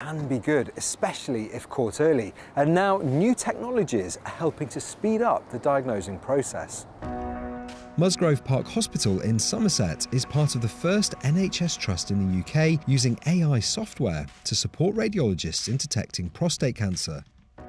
can be good, especially if caught early. And now new technologies are helping to speed up the diagnosing process. Musgrove Park Hospital in Somerset is part of the first NHS trust in the UK using AI software to support radiologists in detecting prostate cancer.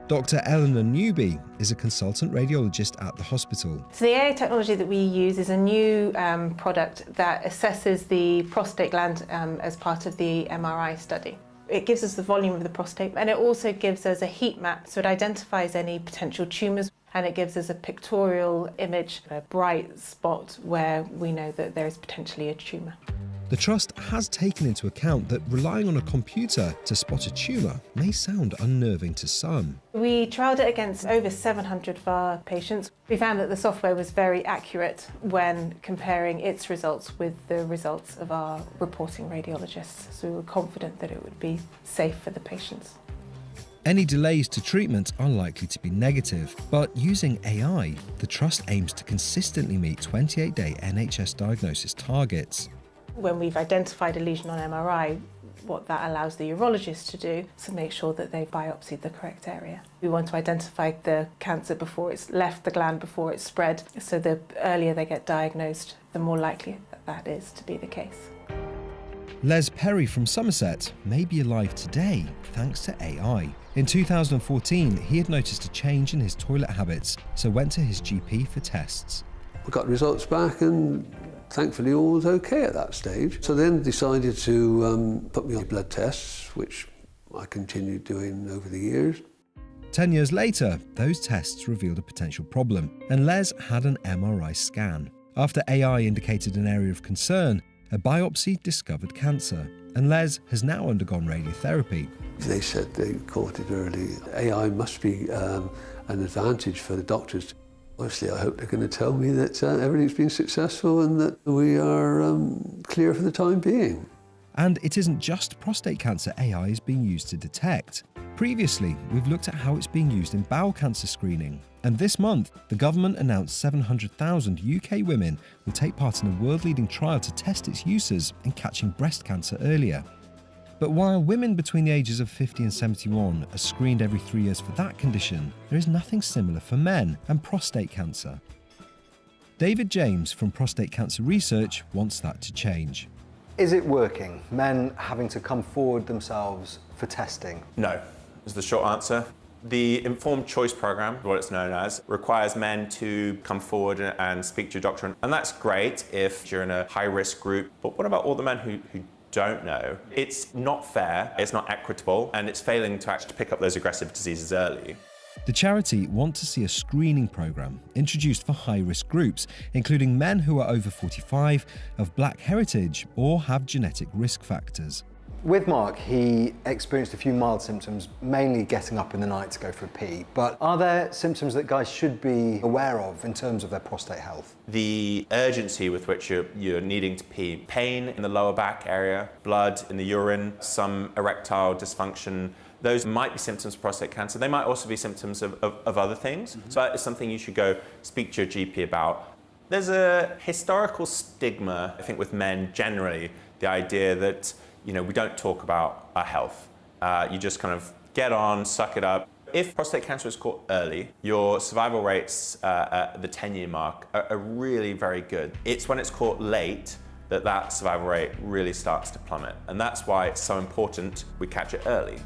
Dr. Eleanor Newby is a consultant radiologist at the hospital. So the AI technology that we use is a new product that assesses the prostate gland as part of the MRI study. It gives us the volume of the prostate, and it also gives us a heat map, so it identifies any potential tumours, and it gives us a pictorial image, a bright spot where we know that there is potentially a tumour. The trust has taken into account that relying on a computer to spot a tumour may sound unnerving to some. We trialled it against over 700 of our patients. We found that the software was very accurate when comparing its results with the results of our reporting radiologists, so we were confident that it would be safe for the patients. Any delays to treatment are likely to be negative, but using AI, the trust aims to consistently meet 28-day NHS diagnosis targets. When we've identified a lesion on MRI, what that allows the urologist to do is to make sure that they've biopsied the correct area. We want to identify the cancer before it's left the gland, before it's spread, so the earlier they get diagnosed, the more likely that is to be the case. Les Perry from Somerset may be alive today thanks to AI. In 2014, he had noticed a change in his toilet habits, so went to his GP for tests. We got results back and thankfully all was okay at that stage. So then decided to put me on blood tests, which I continued doing over the years. 10 years later, those tests revealed a potential problem, and Les had an MRI scan. After AI indicated an area of concern, a biopsy discovered cancer, and Les has now undergone radiotherapy. They said they caught it early. AI must be an advantage for the doctors. Obviously, I hope they're going to tell me that everything's been successful and that we are clear for the time being. And it isn't just prostate cancer AI is being used to detect. Previously, we've looked at how it's being used in bowel cancer screening. And this month, the government announced 700,000 UK women will take part in a world-leading trial to test its uses in catching breast cancer earlier. But while women between the ages of 50 and 71 are screened every 3 years for that condition, there is nothing similar for men and prostate cancer. David James from Prostate Cancer Research wants that to change. Is it working? Men having to come forward themselves for testing? No, is the short answer. The Informed Choice Programme, what it's known as, requires men to come forward and speak to your doctor. And that's great if you're in a high-risk group. But what about all the men who don't know? It's not fair, it's not equitable, and it's failing to actually pick up those aggressive diseases early. The charity want to see a screening programme introduced for high-risk groups, including men who are over 45, of black heritage, or have genetic risk factors. With Mark, he experienced a few mild symptoms, mainly getting up in the night to go for a pee. But are there symptoms that guys should be aware of in terms of their prostate health? The urgency with which you're needing to pee, pain in the lower back area, blood in the urine, some erectile dysfunction, those might be symptoms of prostate cancer. They might also be symptoms of other things. So that is something you should go speak to your GP about. There's a historical stigma, I think, with men generally, the idea that we don't talk about our health. You just kind of get on, suck it up. If prostate cancer is caught early, your survival rates at the 10-year mark are really very good. It's when it's caught late that survival rate really starts to plummet. And that's why it's so important we catch it early.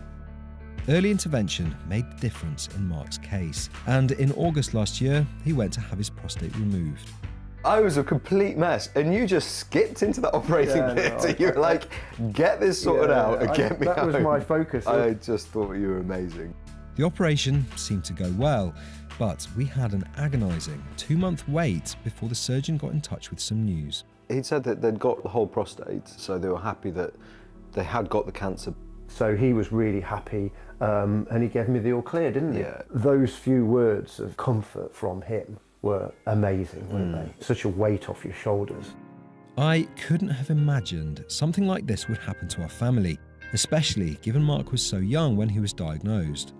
Early intervention made the difference in Mark's case. And in August last year, he went to have his prostate removed. I was a complete mess, and you just skipped into the operating theatre. You were like, get this sorted out and get me That home. was my focus. I just thought you were amazing. The operation seemed to go well, but we had an agonising 2-month wait before the surgeon got in touch with some news. He'd said that they'd got the whole prostate, so they were happy that they had got the cancer. So he was really happy, and he gave me the all clear, didn't he? Yeah. Those few words of comfort from him were amazing, weren't they? Such a weight off your shoulders. I couldn't have imagined something like this would happen to our family, especially given Mark was so young when he was diagnosed.